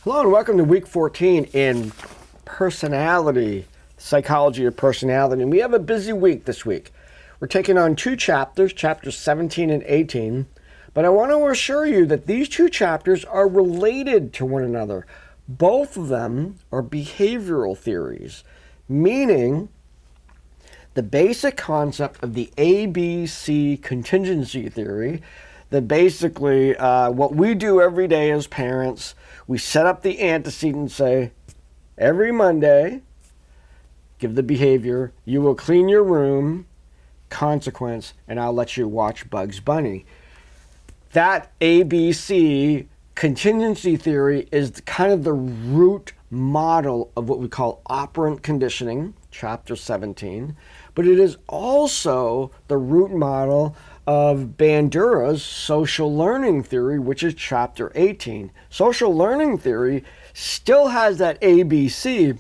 Hello and welcome to week 14 in personality, psychology of personality. And we have a busy week this week. We're taking on two chapters, chapters 17 and 18. But I want to assure you that these two chapters are related to one another. Both of them are behavioral theories, meaning the basic concept of the Abc Contingency Theory, that basically what we do every day as parents, we set up the antecedent, say, every Monday, give the behavior, you will clean your room, consequence, and I'll let you watch Bugs Bunny. That ABC contingency theory is kind of the root model of what we call operant conditioning, chapter 17, but it is also the root model of Bandura's social learning theory, which is chapter 18. Social learning theory still has that ABC,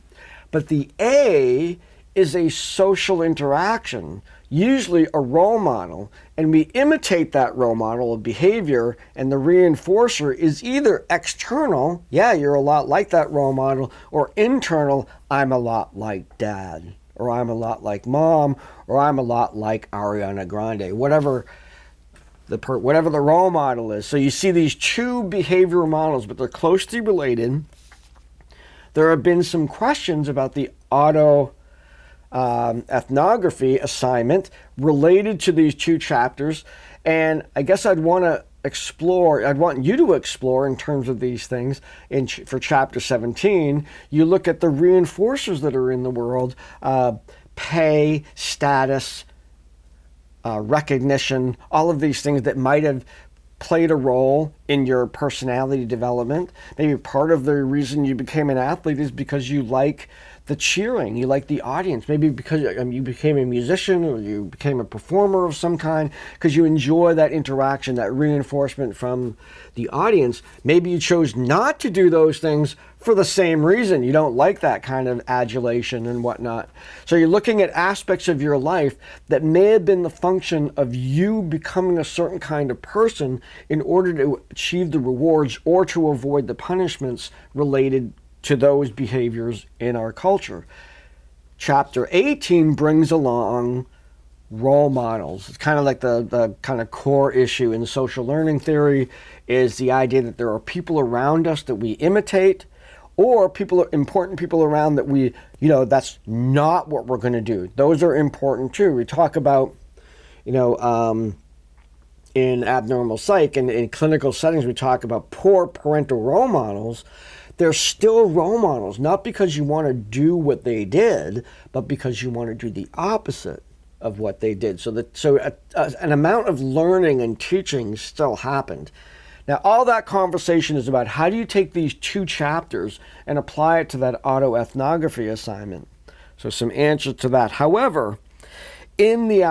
but the A is a social interaction, usually a role model, and we imitate that role model of behavior, and the reinforcer is either external, yeah, you're a lot like that role model, or internal, I'm a lot like dad, or I'm a lot like mom, or I'm a lot like Ariana Grande, whatever the role model is. So you see these two behavioral models, but they're closely related. There have been some questions about the ethnography assignment related to these two chapters, and I guess I'd want you to explore in terms of these things for chapter 17. You look at the reinforcers that are in the world, pay, status, recognition, all of these things that might have played a role in your personality development. Maybe part of the reason you became an athlete is because you like the cheering, you like the audience, maybe because you became a musician or you became a performer of some kind because you enjoy that interaction, that reinforcement from the audience. Maybe you chose not to do those things for the same reason. You don't like that kind of adulation and whatnot. So you're looking at aspects of your life that may have been the function of you becoming a certain kind of person in order to achieve the rewards or to avoid the punishments related to those behaviors in our culture. Chapter 18 brings along role models. It's kind of like the kind of core issue in social learning theory is the idea that there are people around us that we imitate, or important people around that we, that's not what we're going to do. Those are important too. We talk about, in abnormal psych and in clinical settings, we talk about poor parental role models. They're still role models, not because you want to do what they did, but because you want to do the opposite of what they did. So an amount of learning and teaching still happened. Now, all that conversation is about how do you take these two chapters and apply it to that autoethnography assignment. So some answers to that. However, in the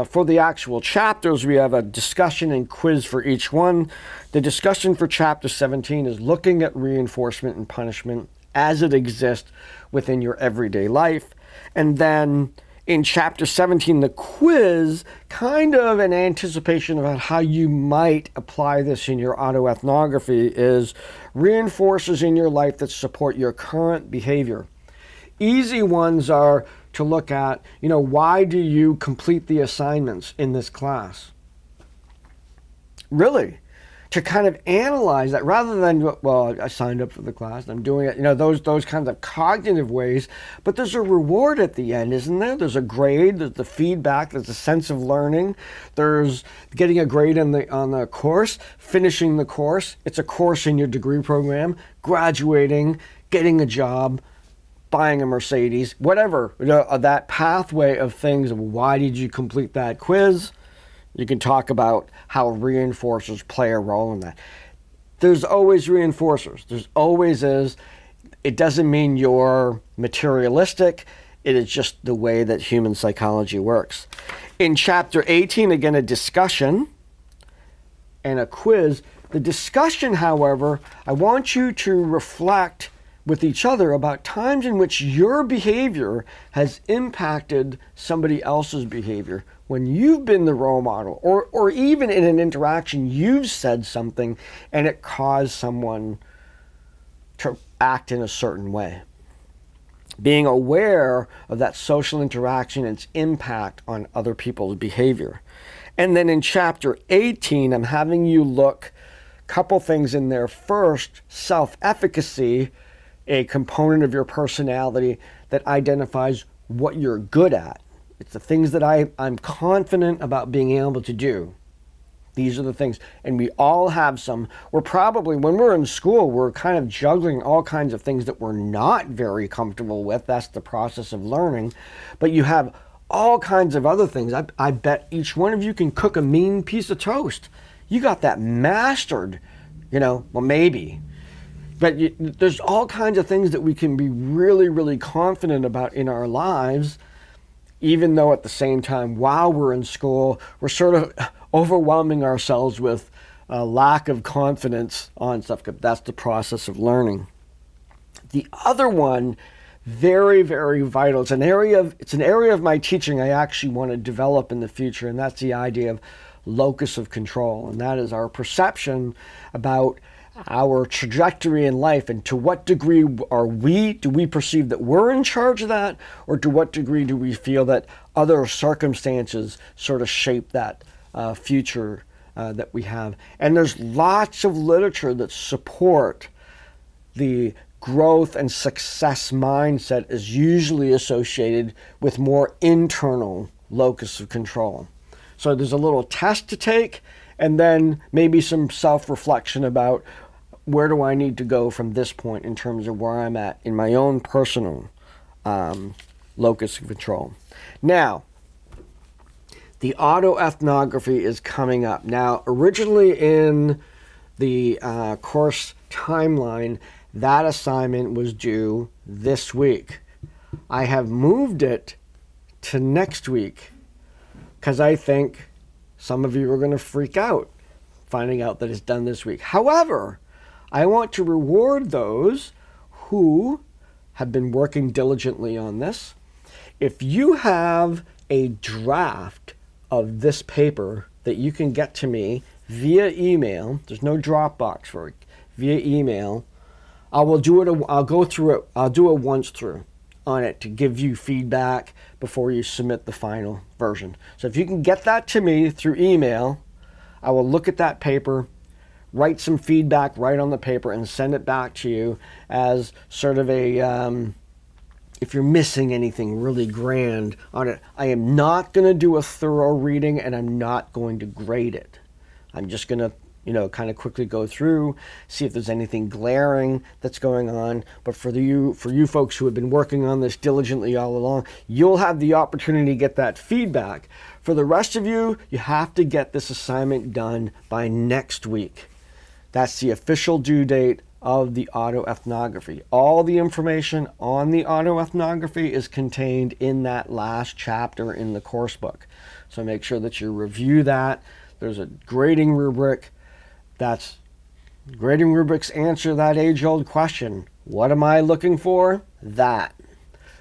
for the actual chapters, we have a discussion and quiz for each one. The discussion for chapter 17 is looking at reinforcement and punishment as it exists within your everyday life. And then in chapter 17, the quiz, kind of an anticipation about how you might apply this in your autoethnography, is reinforcers in your life that support your current behavior. Easy ones are to look at, why do you complete the assignments in this class? Really, to kind of analyze that rather than, well, I signed up for the class, I'm doing it, those kinds of cognitive ways, but there's a reward at the end, isn't there? There's a grade, there's the feedback, there's a sense of learning, there's getting a grade on the course, finishing the course, it's a course in your degree program, graduating, getting a job, buying a Mercedes, whatever, that pathway of things of why did you complete that quiz. You can talk about how reinforcers play a role in that. There's always reinforcers. There's always is. It doesn't mean you're materialistic. It is just the way that human psychology works. In chapter 18, again, a discussion and a quiz. The discussion, however, I want you to reflect with each other about times in which your behavior has impacted somebody else's behavior. When you've been the role model, or even in an interaction, you've said something and it caused someone to act in a certain way. Being aware of that social interaction and its impact on other people's behavior. And then in chapter 18, I'm having you look a couple things in there. First, self-efficacy, a component of your personality that identifies what you're good at. It's the things that I'm confident about being able to do. These are the things. And we all have some. We're probably, when we're in school, we're kind of juggling all kinds of things that we're not very comfortable with. That's the process of learning. But you have all kinds of other things. I bet each one of you can cook a mean piece of toast. You got that mastered, well, maybe. But there's all kinds of things that we can be really, really confident about in our lives, even though at the same time, while we're in school, we're sort of overwhelming ourselves with a lack of confidence on stuff. That's the process of learning. The other one, very, very vital. It's an area of my teaching I actually want to develop in the future, and that's the idea of locus of control. And that is our perception about our trajectory in life, and to what degree do we perceive that we're in charge of that, or to what degree do we feel that other circumstances sort of shape that future that we have. And there's lots of literature that support the growth and success mindset is usually associated with more internal locus of control. So there's a little test to take, and then maybe some self-reflection about where do I need to go from this point in terms of where I'm at in my own personal locus of control. Now, the autoethnography is coming up. Now, originally in the course timeline, that assignment was due this week. I have moved it to next week because I think some of you are going to freak out finding out that it's done this week. However, I want to reward those who have been working diligently on this. If you have a draft of this paper that you can get to me via email, there's no Dropbox for it, via email, I'll do a once through on it to give you feedback before you submit the final version. So if you can get that to me through email, I will look at that paper, write some feedback right on the paper, and send it back to you as sort of a, if you're missing anything really grand on it. I am not going to do a thorough reading, and I'm not going to grade it. I'm just going to kind of quickly go through, see if there's anything glaring that's going on. But for you folks who have been working on this diligently all along, you'll have the opportunity to get that feedback. For the rest of you, you have to get this assignment done by next week. That's the official due date of the autoethnography. All the information on the autoethnography is contained in that last chapter in the course book. So make sure that you review that. There's a grading rubric. Grading rubrics answer that age-old question. What am I looking for? That.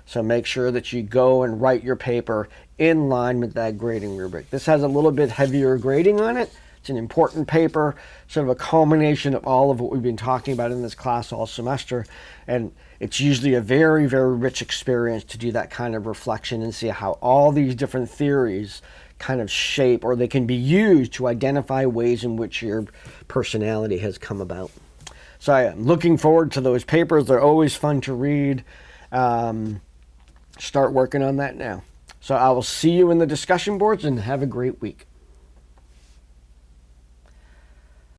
So make sure that you go and write your paper in line with that grading rubric. This has a little bit heavier grading on it. It's an important paper, sort of a culmination of all of what we've been talking about in this class all semester. And it's usually a very, very rich experience to do that kind of reflection and see how all these different theories kind of shape, or they can be used to identify ways in which your personality has come about. So I'm looking forward to those papers. They're always fun to read. Start working on that now. So I will see you in the discussion boards, and have a great week.